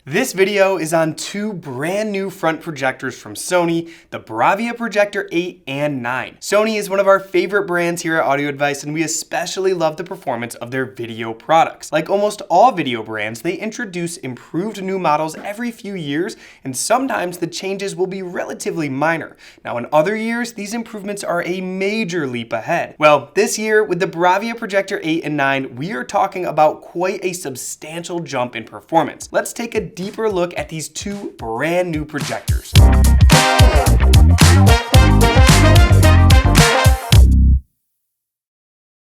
This video is on two brand new front projectors from Sony, the BRAVIA Projector 8 and 9. Sony is one of our favorite brands here at Audio Advice, and we especially love the performance of their video products. Like almost all video brands, they introduce improved new models every few years, and sometimes the changes will be relatively minor. Now in other years, these improvements are a major leap ahead. Well, this year with the BRAVIA Projector 8 and 9, we are talking about quite a substantial jump in performance. Let's take a deeper look at these two brand new projectors.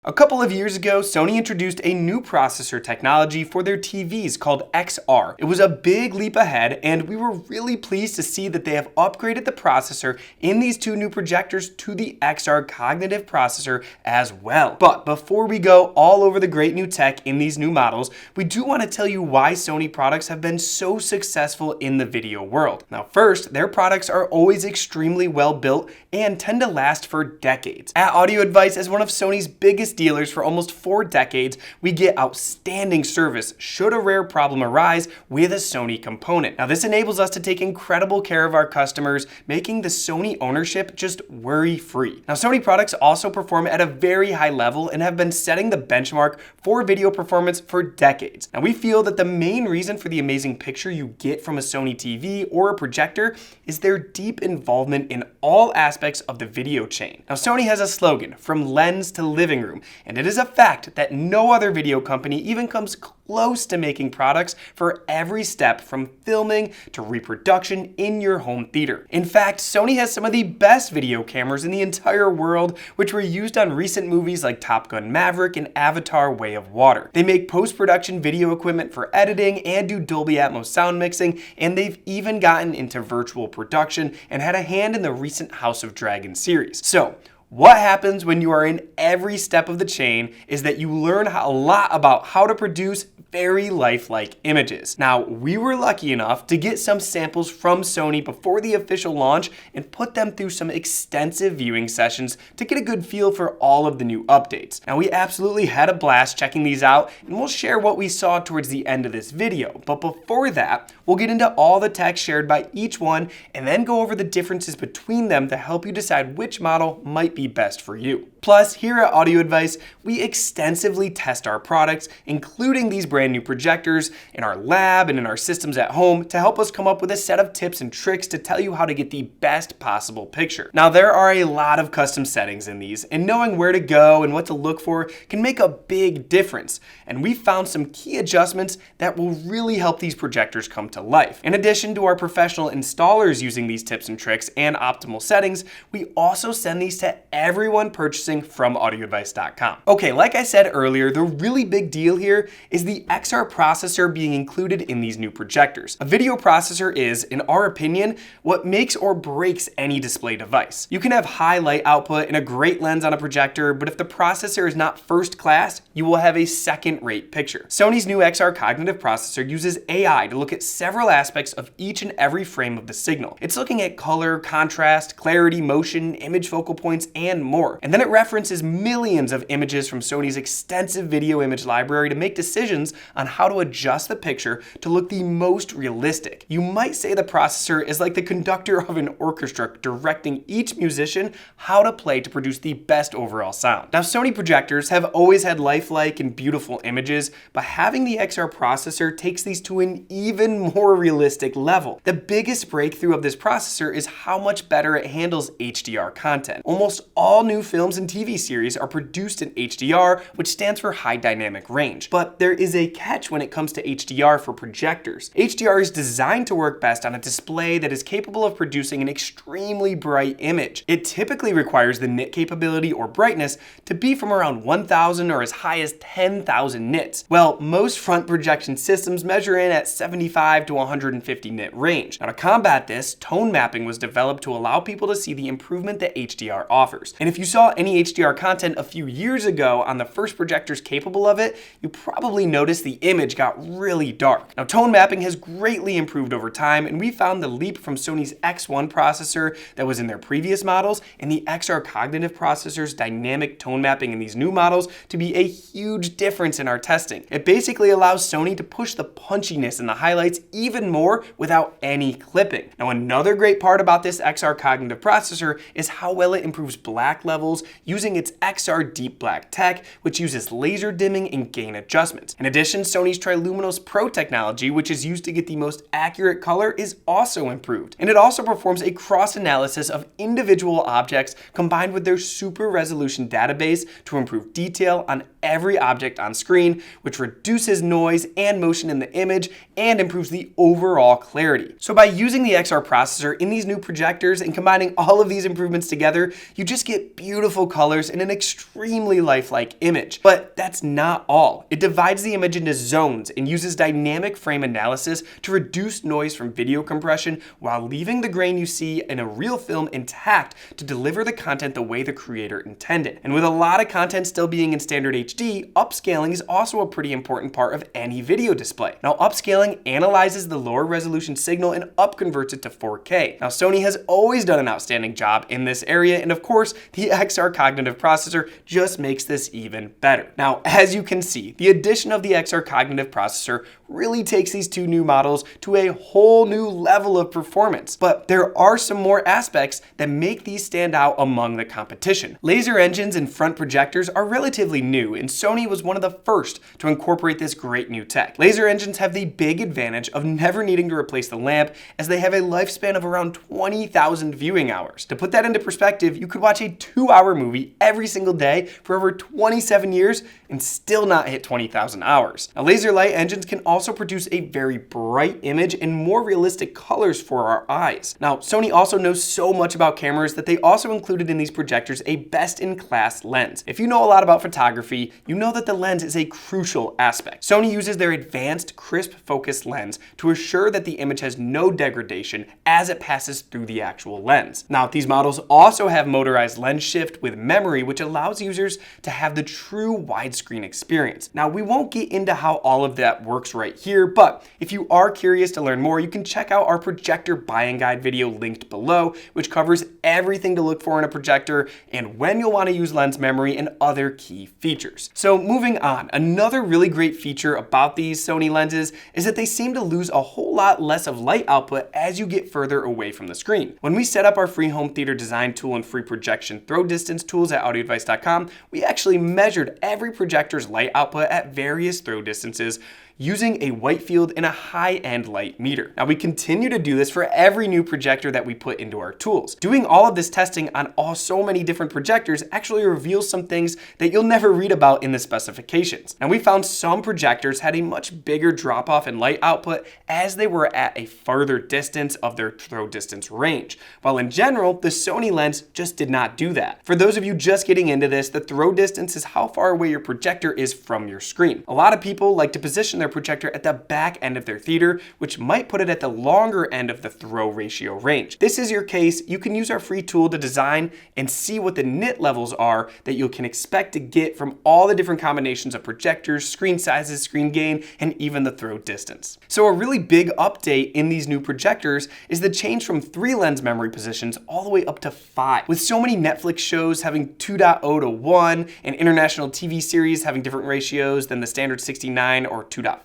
A couple of years ago, Sony introduced a new processor technology for their TVs called XR. It was a big leap ahead, and we were really pleased to see that they have upgraded the processor in these two new projectors to the XR cognitive processor as well. But before we go all over the great new tech in these new models, we do want to tell you why Sony products have been so successful in the video world. Now first, their products are always extremely well built and tend to last for decades. At Audio Advice, as one of Sony's biggest dealers for almost 4 decades, we get outstanding service should a rare problem arise with a Sony component. Now this enables us to take incredible care of our customers, making the Sony ownership just worry-free. Now Sony products also perform at a very high level and have been setting the benchmark for video performance for decades. Now we feel that the main reason for the amazing picture you get from a Sony TV or a projector is their deep involvement in all aspects of the video chain. Now Sony has a slogan, from lens to living room, and it is a fact that no other video company even comes close to making products for every step from filming to reproduction in your home theater. In fact, Sony has some of the best video cameras in the entire world, which were used on recent movies like Top Gun Maverick and Avatar: Way of Water. They make post-production video equipment for editing and do Dolby Atmos sound mixing, and they've even gotten into virtual production and had a hand in the recent House of Dragon series. So, what happens when you are in every step of the chain is that you learn a lot about how to produce very lifelike images. Now, we were lucky enough to get some samples from Sony before the official launch and put them through some extensive viewing sessions to get a good feel for all of the new updates. Now, we absolutely had a blast checking these out, and we'll share what we saw towards the end of this video. But before that, we'll get into all the tech shared by each one and then go over the differences between them to help you decide which model might be best for you. Plus, here at Audio Advice, we extensively test our products, including these brand new projectors, in our lab and in our systems at home to help us come up with a set of tips and tricks to tell you how to get the best possible picture. Now, there are a lot of custom settings in these, and knowing where to go and what to look for can make a big difference. And we found some key adjustments that will really help these projectors come to life. In addition to our professional installers using these tips and tricks and optimal settings, we also send these to everyone purchasing from audioadvice.com. Okay, like I said earlier, the really big deal here is the XR processor being included in these new projectors. A video processor is, in our opinion, what makes or breaks any display device. You can have high light output and a great lens on a projector, but if the processor is not first class, you will have a second-rate picture. Sony's new XR cognitive processor uses AI to look at several aspects of each and every frame of the signal. It's looking at color, contrast, clarity, motion, image focal points, and more. And then it references millions of images from Sony's extensive video image library to make decisions on how to adjust the picture to look the most realistic. You might say the processor is like the conductor of an orchestra directing each musician how to play to produce the best overall sound. Now, Sony projectors have always had lifelike and beautiful images, but having the XR processor takes these to an even more realistic level. The biggest breakthrough of this processor is how much better it handles HDR content. Almost all new films and TV series are produced in HDR, which stands for high dynamic range. But there is a catch when it comes to HDR for projectors. HDR is designed to work best on a display that is capable of producing an extremely bright image. It typically requires the nit capability or brightness to be from around 1000 or as high as 10,000 nits. Well, most front projection systems measure in at 75 to 150 nit range. Now, to combat this, tone mapping was developed to allow people to see the improvement that HDR offers. And if you saw any Sony HDR content a few years ago on the first projectors capable of it, you probably noticed the image got really dark. Now, tone mapping has greatly improved over time, and we found the leap from Sony's X1 processor that was in their previous models and the XR Cognitive processor's dynamic tone mapping in these new models to be a huge difference in our testing. It basically allows Sony to push the punchiness and the highlights even more without any clipping. Now, another great part about this XR Cognitive processor is how well it improves black levels using its XR Deep Black tech, which uses laser dimming and gain adjustments. In addition, Sony's Triluminos Pro technology, which is used to get the most accurate color, is also improved. And it also performs a cross-analysis of individual objects combined with their super resolution database to improve detail on every object on screen, which reduces noise and motion in the image and improves the overall clarity. So by using the XR processor in these new projectors and combining all of these improvements together, you just get beautiful colors and an extremely lifelike image. But that's not all. It divides the image into zones and uses dynamic frame analysis to reduce noise from video compression while leaving the grain you see in a real film intact to deliver the content the way the creator intended. And with a lot of content still being in standard HD, upscaling is also a pretty important part of any video display. Now, upscaling analyzes the lower resolution signal and upconverts it to 4K. Now, Sony has always done an outstanding job in this area, and of course, the XR Cognitive processor just makes this even better. Now, as you can see, the addition of the XR Cognitive processor really takes these two new models to a whole new level of performance. But there are some more aspects that make these stand out among the competition. Laser engines and front projectors are relatively new, and Sony was one of the first to incorporate this great new tech. Laser engines have the big advantage of never needing to replace the lamp, as they have a lifespan of around 20,000 viewing hours. To put that into perspective, you could watch a 2-hour movie every single day for over 27 years and still not hit 20,000 hours. Now, laser light engines can also produce a very bright image and more realistic colors for our eyes. Now, Sony also knows so much about cameras that they also included in these projectors a best-in-class lens. If you know a lot about photography, you know that the lens is a crucial aspect. Sony uses their advanced crisp focus lens to assure that the image has no degradation as it passes through the actual lens. Now, these models also have motorized lens shift with memory, which allows users to have the true widescreen experience. Now, we won't get into how all of that works right here, but if you are curious to learn more, you can check out our projector buying guide video linked below, which covers everything to look for in a projector and when you'll want to use lens memory and other key features. So moving on, another really great feature about these Sony lenses is that they seem to lose a whole lot less of light output as you get further away from the screen. When we set up our free home theater design tool and free projection throw distance tools at audioadvice.com, we actually measured every projector's light output at various throw distances using a white field and a high-end light meter. Now, we continue to do this for every new projector that we put into our tools. Doing all of this testing on so many different projectors actually reveals some things that you'll never read about in the specifications. Now, we found some projectors had a much bigger drop-off in light output as they were at a further distance of their throw distance range, while in general, the Sony lens just did not do that. For those of you just getting into this, the throw distance is how far away your projector is from your screen. A lot of people like to position their projector at the back end of their theater, which might put it at the longer end of the throw ratio range. This is your case. You can use our free tool to design and see what the nit levels are that you can expect to get from all the different combinations of projectors, screen sizes, screen gain, and even the throw distance. So a really big update in these new projectors is the change from 3 lens memory positions all the way up to 5. With so many Netflix shows having 2.0 to 1 and international TV series having different ratios than the standard 69 or 2.4,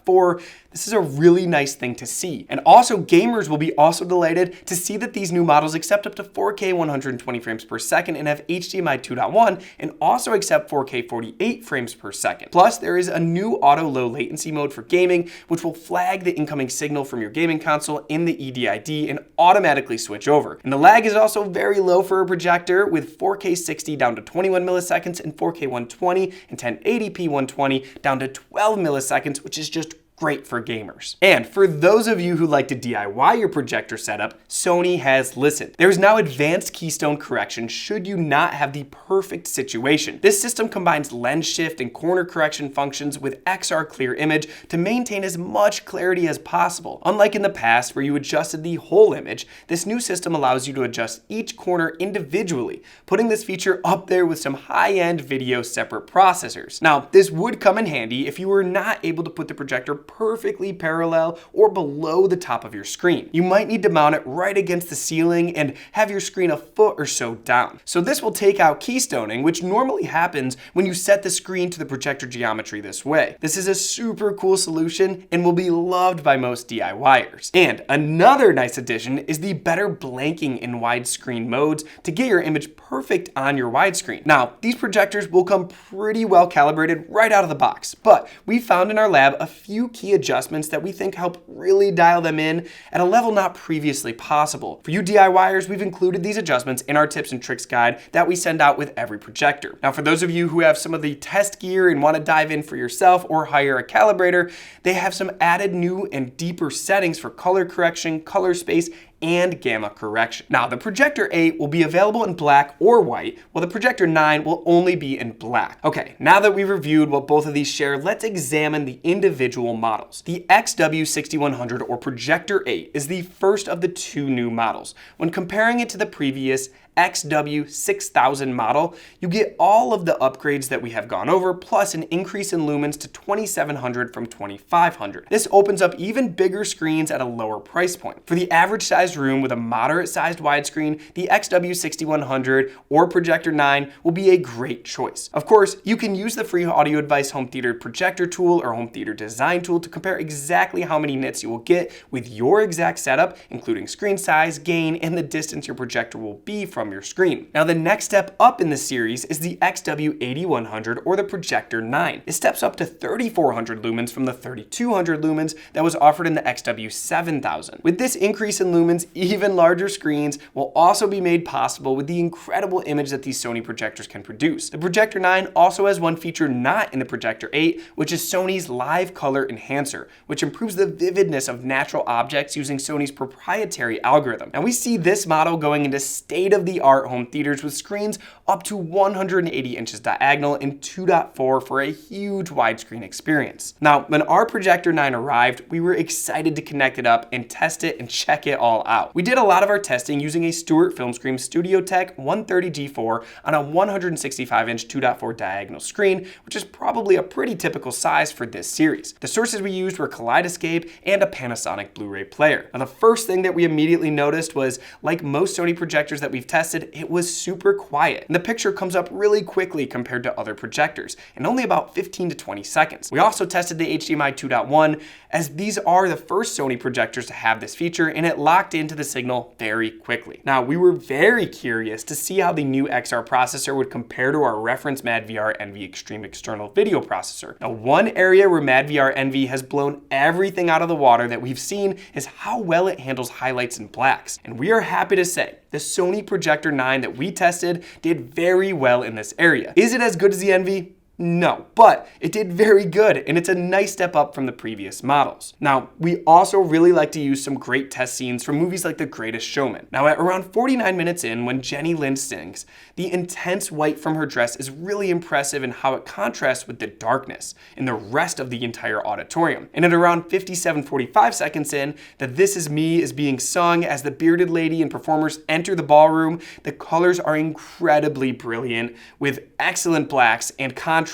this is a really nice thing to see. And also, gamers will be also delighted to see that these new models accept up to 4K 120 frames per second and have HDMI 2.1 and also accept 4K 48 frames per second. Plus, there is a new auto low latency mode for gaming, which will flag the incoming signal from your gaming console in the EDID and automatically switch over. And the lag is also very low for a projector, with 4K 60 down to 21 milliseconds and 4K 120 and 1080p 120 down to 12 milliseconds, which is just great for gamers. And for those of you who like to DIY your projector setup, Sony has listened. There is now advanced keystone correction should you not have the perfect situation. This system combines lens shift and corner correction functions with XR clear image to maintain as much clarity as possible. Unlike in the past where you adjusted the whole image, this new system allows you to adjust each corner individually, putting this feature up there with some high-end video separate processors. Now, this would come in handy if you were not able to put the projector perfectly parallel or below the top of your screen. You might need to mount it right against the ceiling and have your screen a foot or so down. So this will take out keystoning, which normally happens when you set the screen to the projector geometry this way. This is a super cool solution and will be loved by most DIYers. And another nice addition is the better blanking in widescreen modes to get your image perfect on your widescreen. Now, these projectors will come pretty well calibrated right out of the box, but we found in our lab a few key adjustments that we think help really dial them in at a level not previously possible. For you DIYers, we've included these adjustments in our tips and tricks guide that we send out with every projector. Now, for those of you who have some of the test gear and want to dive in for yourself or hire a calibrator, they have some added new and deeper settings for color correction, color space, and gamma correction. Now, the Projector 8 will be available in black or white, while the Projector 9 will only be in black. Okay, now that we've reviewed what both of these share, let's examine the individual models. The XW6100 or Projector 8 is the first of the two new models. When comparing it to the previous XW6000 model, you get all of the upgrades that we have gone over, plus an increase in lumens to 2700 from 2500. This opens up even bigger screens at a lower price point. For the average sized room with a moderate sized widescreen, the XW6100 or Projector 9 will be a great choice. Of course, you can use the free Audio Advice home theater projector tool or home theater design tool to compare exactly how many nits you will get with your exact setup, including screen size, gain, and the distance your projector will be from your screen. Now, the next step up in the series is the XW8100 or the Projector 9. It steps up to 3400 lumens from the 3200 lumens that was offered in the XW7000. With this increase in lumens, even larger screens will also be made possible with the incredible image that these Sony projectors can produce. The Projector 9 also has one feature not in the Projector 8, which is Sony's Live Color Enhancer, which improves the vividness of natural objects using Sony's proprietary algorithm. Now, we see this model going into state-of-the-art home theaters with screens up to 180 inches diagonal and 2.4 for a huge widescreen experience. Now, when our Projector 9 arrived, we were excited to connect it up and test it and check it all out. We did a lot of our testing using a Stewart FilmScreen StudioTech 130G4 on a 165-inch 2.4 diagonal screen, which is probably a pretty typical size for this series. The sources we used were Kaleidoscape and a Panasonic Blu-ray player. Now, the first thing that we immediately noticed was, like most Sony projectors that we've tested, it was super quiet. And the picture comes up really quickly compared to other projectors, in only about 15 to 20 seconds. We also tested the HDMI 2.1, as these are the first Sony projectors to have this feature, and it locked into the signal very quickly. Now, we were very curious to see how the new XR processor would compare to our reference MadVR Envy Extreme external video processor. Now, one area where MadVR Envy has blown everything out of the water that we've seen is how well it handles highlights and blacks. And we are happy to say the Sony Projector 9 that we tested did very well in this area. Is it as good as the Envy? No, but it did very good, and it's a nice step up from the previous models. Now, we also really like to use some great test scenes from movies like The Greatest Showman. Now, at around 49 minutes in, when Jenny Lind sings, the intense white from her dress is really impressive in how it contrasts with the darkness in the rest of the entire auditorium. And at around 57:45 seconds in, that This Is Me is being sung as the bearded lady and performers enter the ballroom, the colors are incredibly brilliant with excellent blacks and contrast,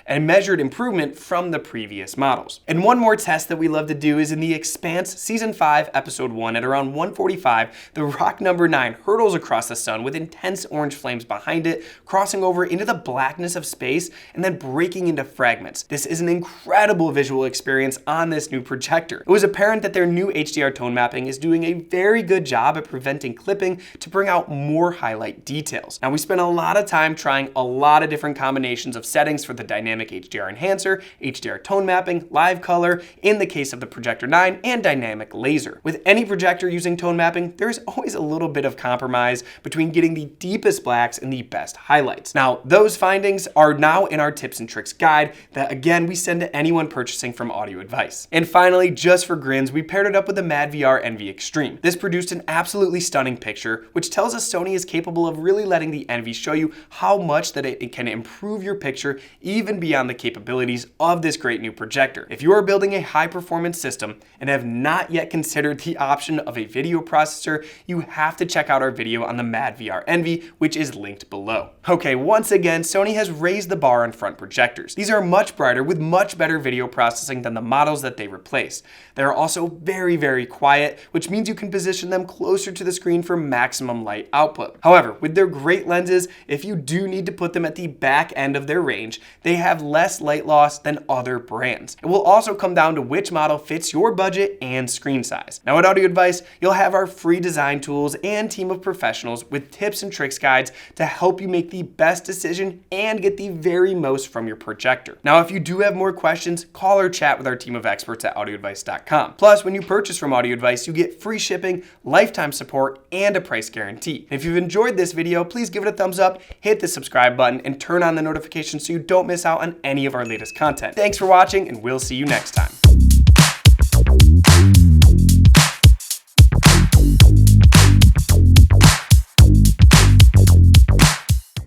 and measured improvement from the previous models. And one more test that we love to do is in The Expanse Season 5, Episode 1 at around 1:45, the rock number 9 hurtles across the sun with intense orange flames behind it, crossing over into the blackness of space and then breaking into fragments. This is an incredible visual experience on this new projector. It was apparent that their new HDR tone mapping is doing a very good job at preventing clipping to bring out more highlight details. Now, we spent a lot of time trying a lot of different combinations of settings settings for the dynamic HDR enhancer, HDR tone mapping, live color, in the case of the Projector 9, and dynamic laser. With any projector using tone mapping, there's always a little bit of compromise between getting the deepest blacks and the best highlights. Now, those findings are now in our tips and tricks guide that, again, we send to anyone purchasing from Audio Advice. And finally, just for grins, we paired it up with the MadVR Envy Extreme. This produced an absolutely stunning picture, which tells us Sony is capable of really letting the Envy show you how much that it can improve your picture even beyond the capabilities of this great new projector. If you are building a high-performance system and have not yet considered the option of a video processor, you have to check out our video on the MadVR Envy, which is linked below. Okay, once again, Sony has raised the bar on front projectors. These are much brighter with much better video processing than the models that they replace. They are also very, very quiet, which means you can position them closer to the screen for maximum light output. However, with their great lenses, if you do need to put them at the back end of their range, they have less light loss than other brands. It will also come down to which model fits your budget and screen size. Now at Audio Advice, you'll have our free design tools and team of professionals with tips and tricks guides to help you make the best decision and get the very most from your projector. Now, if you do have more questions, call or chat with our team of experts at audioadvice.com. Plus, when you purchase from Audio Advice, you get free shipping, lifetime support, and a price guarantee. If you've enjoyed this video, please give it a thumbs up, hit the subscribe button, and turn on the notifications so you don't miss out on any of our latest content. Thanks for watching, and we'll see you next time.